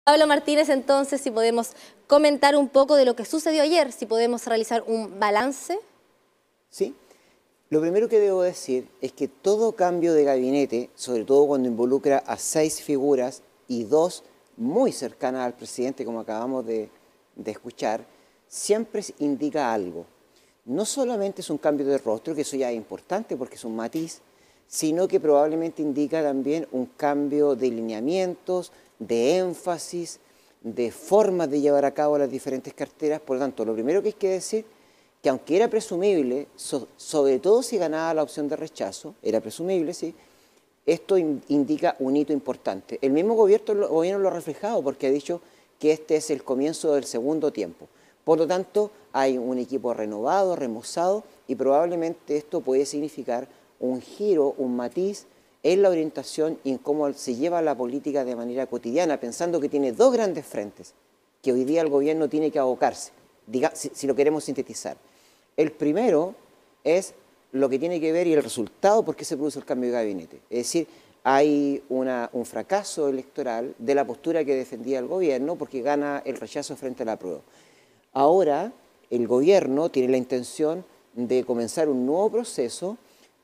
Pablo Martínez, entonces, si podemos comentar un poco de lo que sucedió ayer, si podemos realizar un balance. Sí, lo primero que debo decir es que todo cambio de gabinete, sobre todo cuando involucra a 6 figuras y 2 muy cercanas al presidente, como acabamos de escuchar, siempre indica algo. No solamente es un cambio de rostro, que eso ya es importante porque es un matiz, sino que probablemente indica también un cambio de lineamientos, de énfasis, de formas de llevar a cabo las diferentes carteras. Por lo tanto, lo primero que hay que decir, que aunque era presumible, sobre todo si ganaba la opción de rechazo, era presumible, sí, esto indica un hito importante. El mismo gobierno lo ha reflejado porque ha dicho que este es el comienzo del segundo tiempo. Por lo tanto, hay un equipo renovado, remozado, y probablemente esto puede significar un giro, un matiz en la orientación y en cómo se lleva la política de manera cotidiana, pensando que tiene 2 grandes frentes que hoy día el gobierno tiene que abocarse, si lo queremos sintetizar. El primero es lo que tiene que ver y el resultado por qué se produce el cambio de gabinete. Es decir, hay un fracaso electoral de la postura que defendía el gobierno porque gana el rechazo frente a la apruebo. Ahora el gobierno tiene la intención de comenzar un nuevo proceso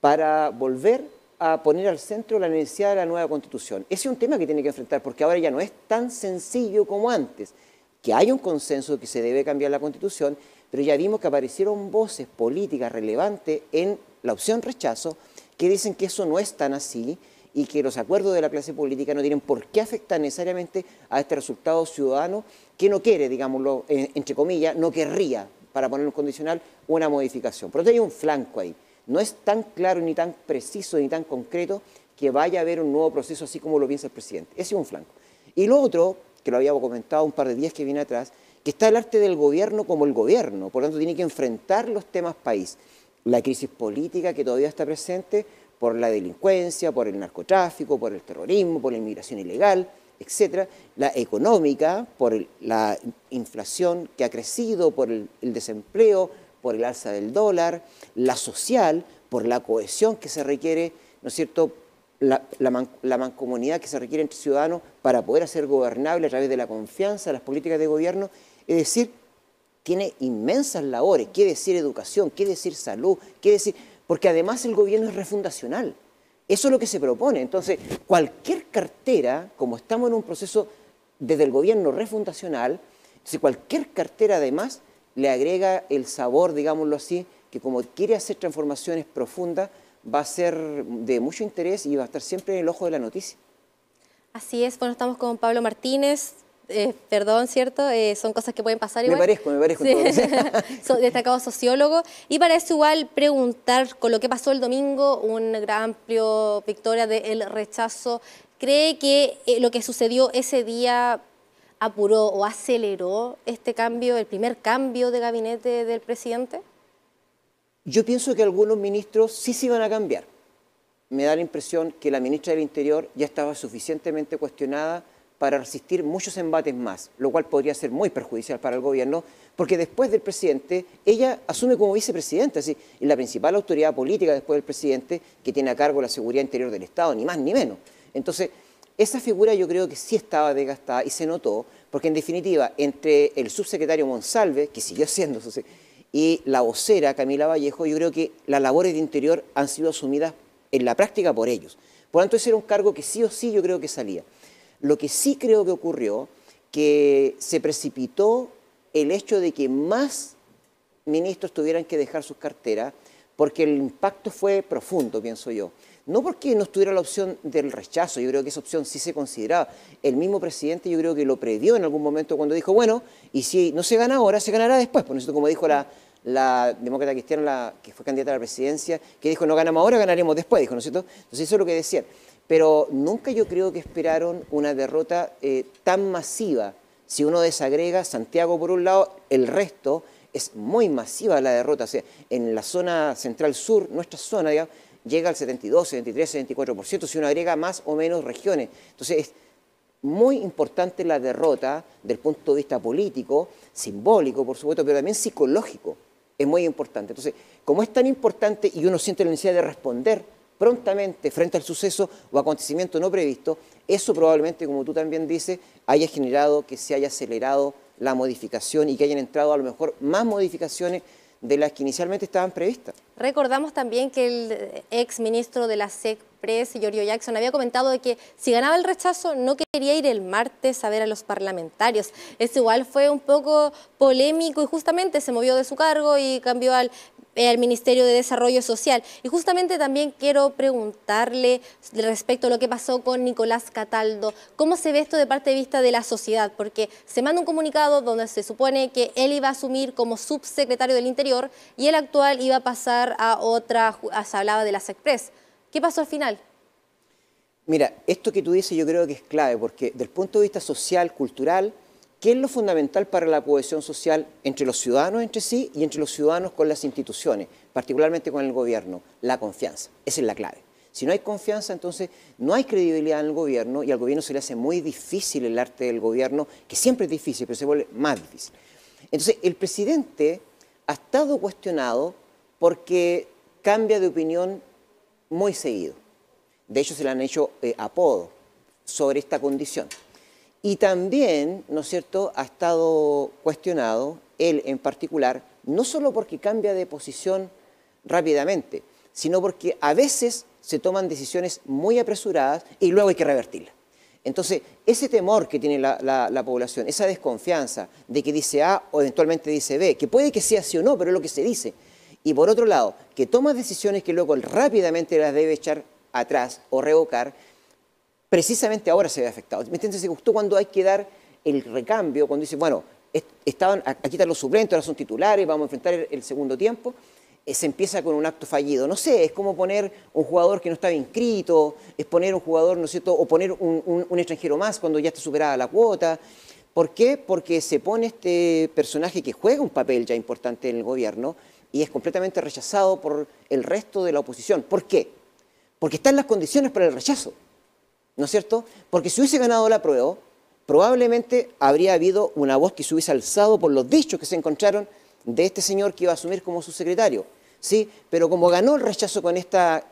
para volver a poner al centro la necesidad de la nueva Constitución. Ese es un tema que tiene que enfrentar porque ahora ya no es tan sencillo como antes, que hay un consenso de que se debe cambiar la Constitución, pero ya vimos que aparecieron voces políticas relevantes en la opción rechazo que dicen que eso no es tan así y que los acuerdos de la clase política no tienen por qué afectar necesariamente a este resultado ciudadano que no quiere, digámoslo, entre comillas, no querría, para poner un condicional, una modificación. Por lo tanto hay un flanco ahí. No es tan claro, ni tan preciso, ni tan concreto que vaya a haber un nuevo proceso así como lo piensa el presidente. Ese es un flanco. Y lo otro, que lo habíamos comentado un par de días que viene atrás, que está el arte del gobierno como el gobierno, por lo tanto tiene que enfrentar los temas país. La crisis política que todavía está presente por la delincuencia, por el narcotráfico, por el terrorismo, por la inmigración ilegal, etcétera. La económica, por la inflación que ha crecido, por el desempleo, por el alza del dólar, la social, por la cohesión que se requiere, ¿no es cierto?, la mancomunidad que se requiere entre ciudadanos para poder hacer gobernable a través de la confianza, las políticas de gobierno. Es decir, tiene inmensas labores, qué decir educación, qué decir salud, qué decir, porque además el gobierno es refundacional. Eso es lo que se propone. Entonces, cualquier cartera, como estamos en un proceso desde el gobierno refundacional, entonces cualquier cartera además le agrega el sabor, digámoslo así, que como quiere hacer transformaciones profundas, va a ser de mucho interés y va a estar siempre en el ojo de la noticia. Así es, bueno, estamos con Pablo Martínez, perdón, ¿cierto? Son cosas que pueden pasar igual. Me parezco. Sí. Todo. Destacado sociólogo. Y para eso igual preguntar, con lo que pasó el domingo, una gran amplio victoria del rechazo, ¿cree que lo que sucedió ese día apuró o aceleró este cambio, el primer cambio de gabinete del presidente? Yo pienso que algunos ministros sí se iban a cambiar. Me da la impresión que la ministra del Interior ya estaba suficientemente cuestionada para resistir muchos embates más, lo cual podría ser muy perjudicial para el gobierno, porque después del presidente, ella asume como vicepresidenta, es decir, la principal autoridad política después del presidente, que tiene a cargo la seguridad interior del Estado, ni más ni menos. Entonces, esa figura yo creo que sí estaba desgastada y se notó, porque en definitiva, entre el subsecretario Monsalve, que siguió siendo y la vocera Camila Vallejo, yo creo que las labores de Interior han sido asumidas en la práctica por ellos. Por lo tanto, ese era un cargo que sí o sí yo creo que salía. Lo que sí creo que ocurrió, que se precipitó el hecho de que más ministros tuvieran que dejar sus carteras, porque el impacto fue profundo, pienso yo. No porque no estuviera la opción del rechazo, yo creo que esa opción sí se consideraba. El mismo presidente yo creo que lo previó en algún momento cuando dijo, bueno, y si no se gana ahora, se ganará después. Por eso, como dijo la demócrata cristiana, que fue candidata a la presidencia, que dijo, no ganamos ahora, ganaremos después, dijo, ¿no es cierto? Entonces eso es lo que decían. Pero nunca yo creo que esperaron una derrota tan masiva. Si uno desagrega Santiago por un lado, el resto es muy masiva la derrota. O sea, en la zona central-sur, nuestra zona, digamos, llega al 72, 73, 74%, si uno agrega más o menos regiones. Entonces es muy importante la derrota del punto de vista político, simbólico, por supuesto, pero también psicológico. Es muy importante. Entonces, como es tan importante y uno siente la necesidad de responder prontamente frente al suceso o acontecimiento no previsto, eso probablemente, como tú también dices, haya generado que se haya acelerado la modificación y que hayan entrado a lo mejor más modificaciones de las que inicialmente estaban previstas. Recordamos también que el ex ministro de la SECPRES, Giorgio Jackson, había comentado de que si ganaba el rechazo no quería ir el martes a ver a los parlamentarios. Eso igual fue un poco polémico y justamente se movió de su cargo y cambió al Ministerio de Desarrollo Social. Y justamente también quiero preguntarle respecto a lo que pasó con Nicolás Cataldo, ¿cómo se ve esto de parte de vista de la sociedad? Porque se manda un comunicado donde se supone que él iba a asumir como subsecretario del Interior y el actual iba a pasar a otra, se hablaba de la SECPRES. ¿Qué pasó al final? Mira, esto que tú dices yo creo que es clave, porque del punto de vista social, cultural, ¿qué es lo fundamental para la cohesión social entre los ciudadanos entre sí y entre los ciudadanos con las instituciones, particularmente con el gobierno? La confianza. Esa es la clave. Si no hay confianza, entonces no hay credibilidad en el gobierno y al gobierno se le hace muy difícil el arte del gobierno, que siempre es difícil, pero se vuelve más difícil. Entonces, el presidente ha estado cuestionado porque cambia de opinión muy seguido. De hecho, se le han hecho apodos sobre esta condición. Y también, ¿no es cierto?, ha estado cuestionado, él en particular, no solo porque cambia de posición rápidamente, sino porque a veces se toman decisiones muy apresuradas y luego hay que revertirlas. Entonces, ese temor que tiene la población, esa desconfianza de que dice A o eventualmente dice B, que puede que sea sí o no, pero es lo que se dice. Y por otro lado, que toma decisiones que luego rápidamente las debe echar atrás o revocar, precisamente ahora se ve afectado. ¿Me entiendes? Justo cuando hay que dar el recambio, cuando dice, bueno, aquí están los suplentes, ahora son titulares, vamos a enfrentar el segundo tiempo, se empieza con un acto fallido. No sé, es como poner un jugador que no estaba inscrito, es poner un jugador, ¿no es cierto?, o poner un extranjero más cuando ya está superada la cuota. ¿Por qué? Porque se pone este personaje que juega un papel ya importante en el gobierno y es completamente rechazado por el resto de la oposición. ¿Por qué? Porque están las condiciones para el rechazo, ¿no es cierto? Porque si hubiese ganado la prueba, probablemente habría habido una voz que se hubiese alzado por los dichos que se encontraron de este señor que iba a asumir como subsecretario, ¿sí? Pero como ganó el rechazo con esta,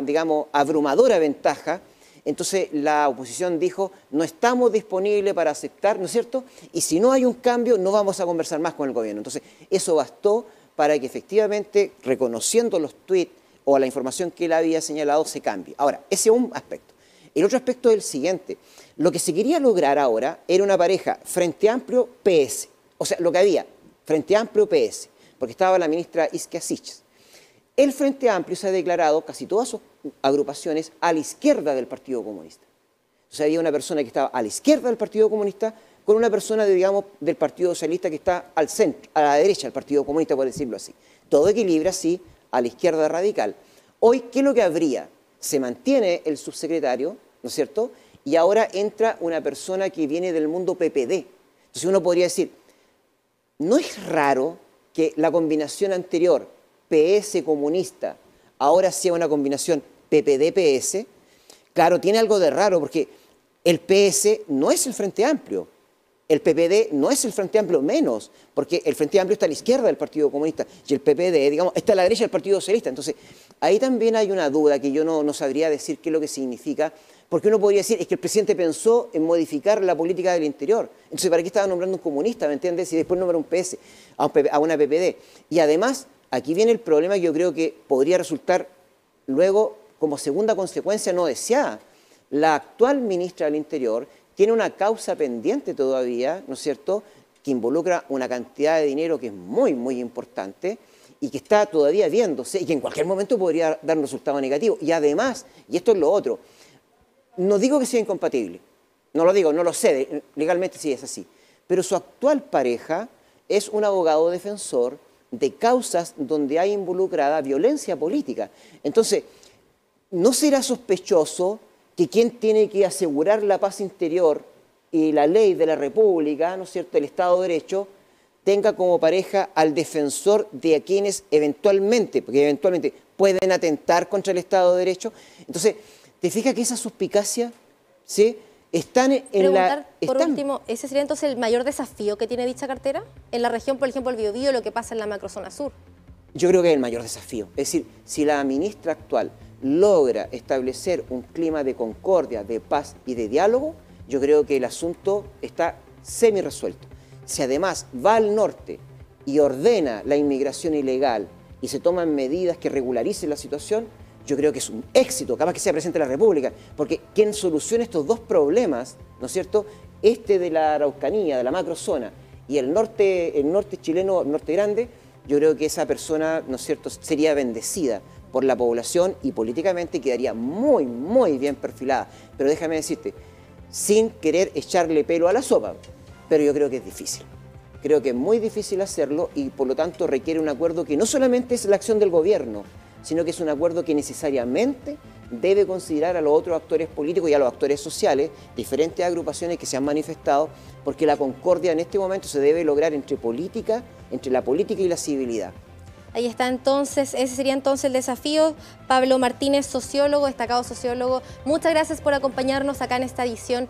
digamos, abrumadora ventaja, entonces la oposición dijo, no estamos disponibles para aceptar, ¿no es cierto? Y si no hay un cambio, no vamos a conversar más con el gobierno. Entonces, eso bastó para que efectivamente, reconociendo los tuits o la información que él había señalado, se cambie. Ahora, ese es un aspecto. El otro aspecto es el siguiente. Lo que se quería lograr ahora era una pareja Frente Amplio PS. O sea, lo que había, Frente Amplio PS, porque estaba la ministra Isquia Siches. El Frente Amplio se ha declarado, casi todas sus agrupaciones, a la izquierda del Partido Comunista. O sea, había una persona que estaba a la izquierda del Partido Comunista con una persona, digamos, del Partido Socialista que está al centro, a la derecha del Partido Comunista, por decirlo así. Todo equilibra, sí, a la izquierda radical. Hoy, ¿qué es lo que habría? Se mantiene el subsecretario, ¿no es cierto? Y ahora entra una persona que viene del mundo PPD. Entonces uno podría decir, ¿no es raro que la combinación anterior, PS comunista, ahora sea una combinación PPD-PS? Claro, tiene algo de raro porque el PS no es el Frente Amplio. El PPD no es el Frente Amplio menos, porque el Frente Amplio está a la izquierda del Partido Comunista y el PPD, digamos, está a la derecha del Partido Socialista. Entonces, ahí también hay una duda que yo no sabría decir qué es lo que significa, porque uno podría decir, es que el presidente pensó en modificar la política del interior. Entonces, ¿para qué estaba nombrando un comunista, me entiendes? Y después nombra un PS, a una PPD. Y además, aquí viene el problema que yo creo que podría resultar luego como segunda consecuencia no deseada. La actual ministra del Interior tiene una causa pendiente todavía, ¿no es cierto?, que involucra una cantidad de dinero que es muy, muy importante y que está todavía viéndose y que en cualquier momento podría dar un resultado negativo. Y además, y esto es lo otro, no digo que sea incompatible, no lo digo, no lo sé, legalmente sí es así, pero su actual pareja es un abogado defensor de causas donde hay involucrada violencia política. Entonces, ¿no será sospechoso que quien tiene que asegurar la paz interior y la ley de la República, ¿no es cierto?, el Estado de Derecho, tenga como pareja al defensor de quienes eventualmente, porque eventualmente pueden atentar contra el Estado de Derecho? Entonces, ¿te fijas que esas suspicacias, ¿sí?, están en preguntar, por último, ¿ese sería entonces el mayor desafío que tiene dicha cartera? En la región, por ejemplo, el Biobío, lo que pasa en la macrozona sur. Yo creo que es el mayor desafío. Es decir, si la ministra actual logra establecer un clima de concordia, de paz y de diálogo, yo creo que el asunto está semi resuelto. Si además va al norte y ordena la inmigración ilegal y se toman medidas que regularicen la situación, yo creo que es un éxito, capaz que sea presidente de la República, porque quien solucione estos dos problemas, ¿no es cierto?, este de la Araucanía, de la macrozona, y el norte chileno, norte grande, yo creo que esa persona, ¿no es cierto?, sería bendecida por la población y políticamente quedaría muy, muy bien perfilada. Pero déjame decirte, sin querer echarle pelo a la sopa, pero yo creo que es difícil. Creo que es muy difícil hacerlo y por lo tanto requiere un acuerdo que no solamente es la acción del gobierno, sino que es un acuerdo que necesariamente debe considerar a los otros actores políticos y a los actores sociales, diferentes agrupaciones que se han manifestado, porque la concordia en este momento se debe lograr entre la política y la civilidad. Ahí está entonces, ese sería entonces el desafío. Pablo Martínez, sociólogo, destacado sociólogo, muchas gracias por acompañarnos acá en esta edición